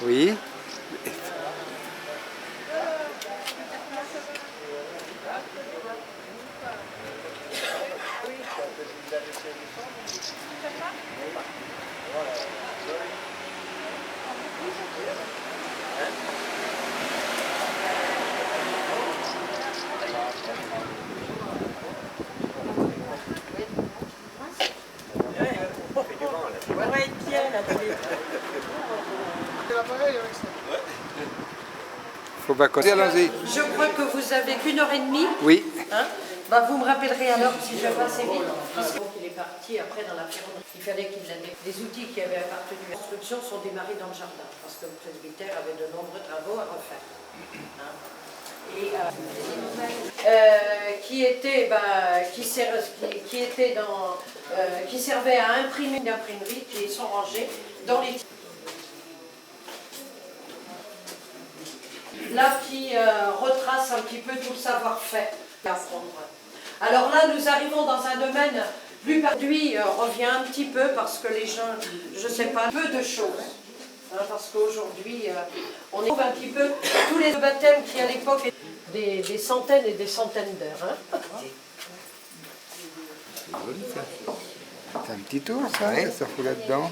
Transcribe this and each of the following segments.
Oui. Faut pas causer, allons-y. Je crois que vous avez qu'une heure et demie. Oui. Hein, bah vous me rappellerez alors si je passe vite. Il est parti après dans la ferronnerie. Il fallait qu'il ait des outils qui avaient appartenu à la construction sont démarrés dans le jardin parce que le presbytère avait de nombreux travaux à refaire. Hein. Et qui servait à imprimer une imprimerie qui sont rangés dans les là qui retrace un petit peu tout le savoir-faire à apprendre. Alors là, nous arrivons dans un domaine plus perdu, revient un petit peu parce que les gens, je ne sais pas, peu de choses. Hein, parce qu'aujourd'hui, on trouve un petit peu tous les baptêmes qui à l'époque étaient des centaines et des centaines d'heures. Hein. C'est joli ça. C'est un petit tour ça, ouais. Ça fout là-dedans.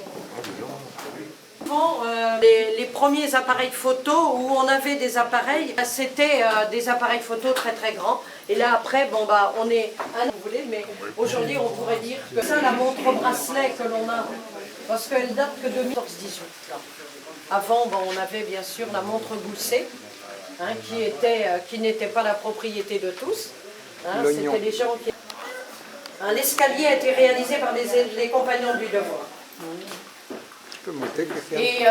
Les premiers appareils photo où on avait des appareils, c'était des appareils photo très très grands. Et là après, bon bah on est, vous voulez, mais aujourd'hui on pourrait dire que ça la montre bracelet que l'on a, parce qu'elle date que de 14-18. Avant, bon, on avait bien sûr la montre Gousset, hein, qui n'était pas la propriété de tous. Hein, c'était les gens qui. Hein, l'escalier a été réalisé par les compagnons du devoir. Et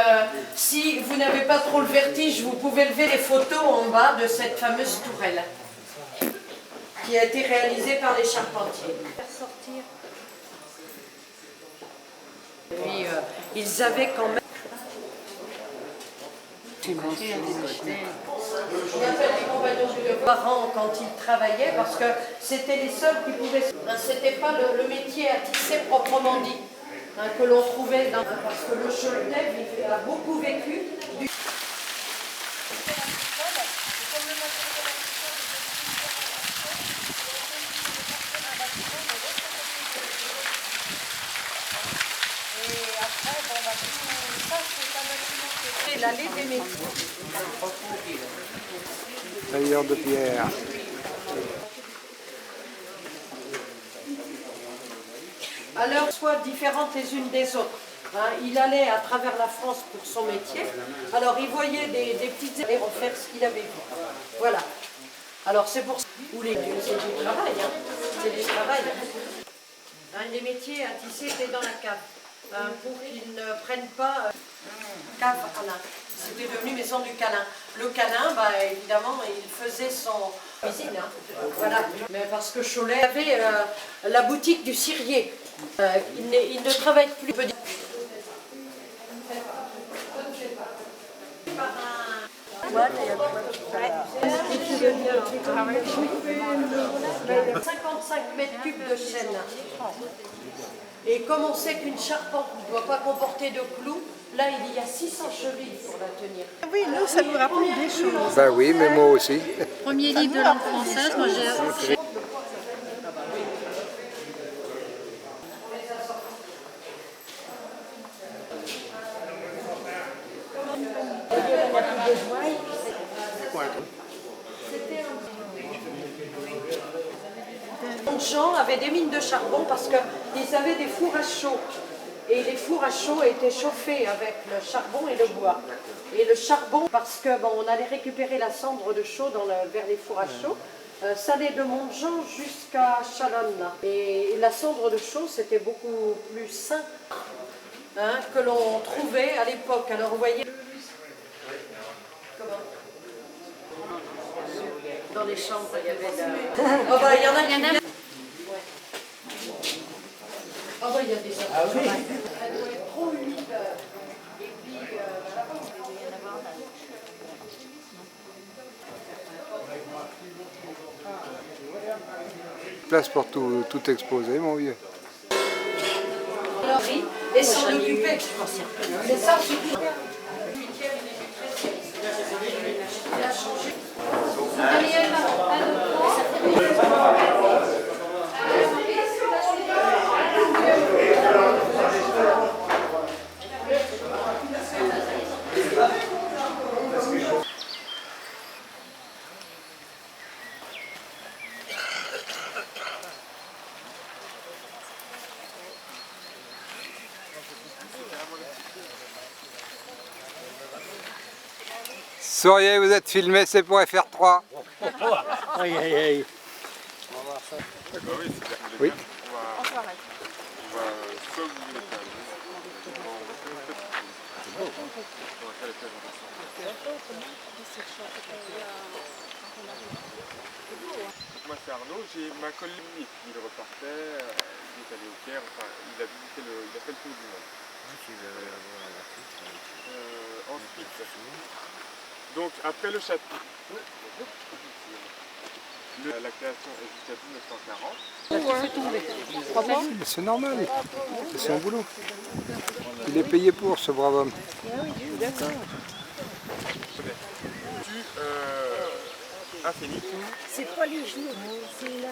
si vous n'avez pas trop le vertige, vous pouvez lever les photos en bas de cette fameuse tourelle qui a été réalisée par les charpentiers. Et puis ils avaient quand même... On appelle les compagnons du devoir parents quand ils travaillaient parce que c'était les seuls qui pouvaient... C'était pas le métier à tisser proprement dit. Hein, que l'on trouvait dans... Parce que le Choletais a beaucoup vécu du... Et après, bon, bah, ça, c'est un bâtiment qui est l'allée des métiers. Tailleur de pierre. Alors, soit différentes les unes des autres. Hein, il allait à travers la France pour son métier. Alors, il voyait des petites et refaire ce qu'il avait vu. Voilà. Alors, c'est pour ça. Ou c'est du travail. Hein. C'est du travail. Hein, les métiers à tisser, c'est dans la cave. Hein, pour qu'ils ne prennent pas cave à l'un. C'était devenu maison du câlin. Le câlin, bah, évidemment, il faisait son cuisine. Hein. Voilà. Mais parce que Cholet avait la boutique du cirier. Il ne travaille plus. Ouais. 55 mètres cubes de chêne. Et comme on sait qu'une charpente ne doit pas comporter de clous, là il y a 600 chevilles pour la tenir. Oui, nous ça nous rappelle des choses. Ben oui, mais moi aussi. Premier livre de langue française, moi j'ai... Les gens avaient des mines de charbon parce qu'ils avaient des fours à chaud. Et les fours à chaud étaient chauffés avec le charbon et le bois. Et le charbon, parce que bon, on allait récupérer la cendre de chaux vers les fours à chaud, ça allait de Montjean jusqu'à Chalonne. Et la cendre de chaux, c'était beaucoup plus sain hein, que l'on trouvait à l'époque. Alors vous voyez... Comment ? Dans les chambres, il y avait oh bah, il y en a qui... Ah bah, il y a des choses. Ah oui. Elle doit être trop humide. Et puis, Place pour tout exposer, mon vieux. et s'en occuper. C'est ça, Souriez, vous êtes filmé, c'est pour FR3. Aïe aïe aïe. Oui. Moi c'est Arnaud, j'ai ma collègue et puis il repartait, il est allé au Caire, enfin il a visité il a fait le tour du monde. Ensuite, donc après le château, la création est jusqu'à 1940. C'est normal, c'est son boulot. Il est payé pour, ce brave homme. Un phénix. C'est pas les genoux, c'est là.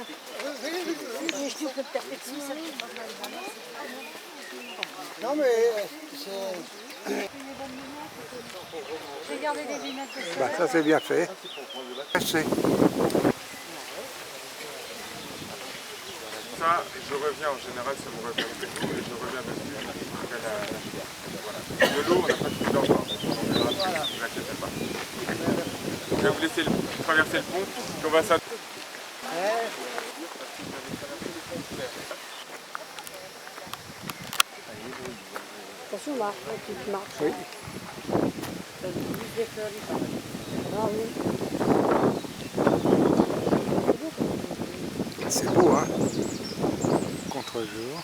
Les genoux que perfection, ça. Non mais J'ai gardé des lunettes de Bah, ça c'est bien fait. Caché. Ça, je reviens en général, ça me revient beaucoup et je reviens dessus après voilà. De l'eau, on n'a pas tout le temps, ne vous inquiétez pas. Je vais vous laisser traverser le pont, puis on va s'attendre. Attention là, tu marches. Oui. Ah oui. C'est beau, hein. Contre-jour.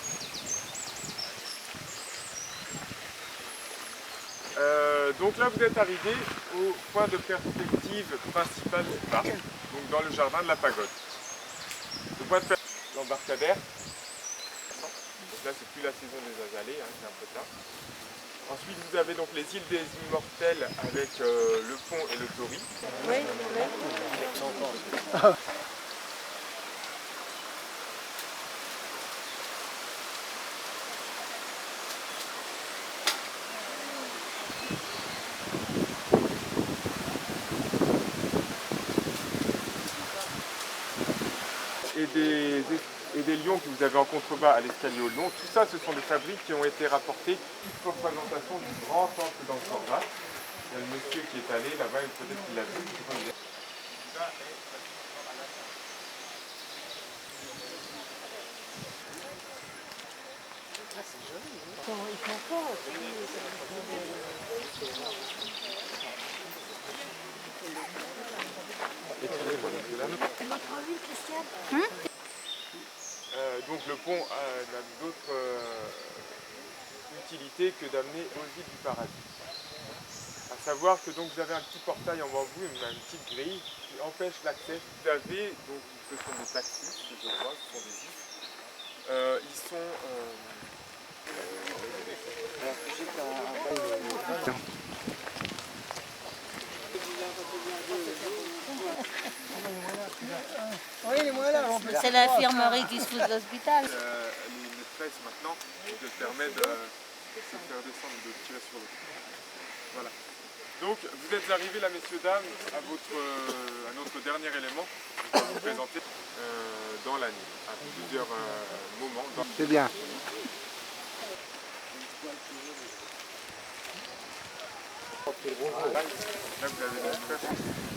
Donc là, vous êtes arrivé au point de perspective principal du parc, donc dans le jardin de la pagode. Le point de perspective, l'embarcadère. Là, c'est plus la saison des azalées, hein, c'est un peu tard. Ensuite, vous avez donc les îles des Immortels avec le pont et le torii. Oui, Et des lions que vous avez en contrebas à l'escalier au long. Tout ça, ce sont des fabriques qui ont été rapportées. Petite représentation du grand temple dans le Sorba. Il y a le monsieur qui est allé là-bas, peut-être qu'il l'a vu. Donc le pont n'a d'autre utilité que d'amener aux îles du paradis. À savoir que donc vous avez un petit portail en bambou, une petite grille qui empêche l'accès. Vous avez, donc ce sont des taxis, je crois, ce sont des îles. Ils sont... c'est l'infirmerie qui se fout de l'hôpital. les presses maintenant, qui te permettent de faire descendre, de tirer sur l'eau. Voilà. Donc vous êtes arrivés là, messieurs, dames, à notre dernier élément que je vais vous présenter dans l'année, à plusieurs moments. C'est bien. Là, vous avez la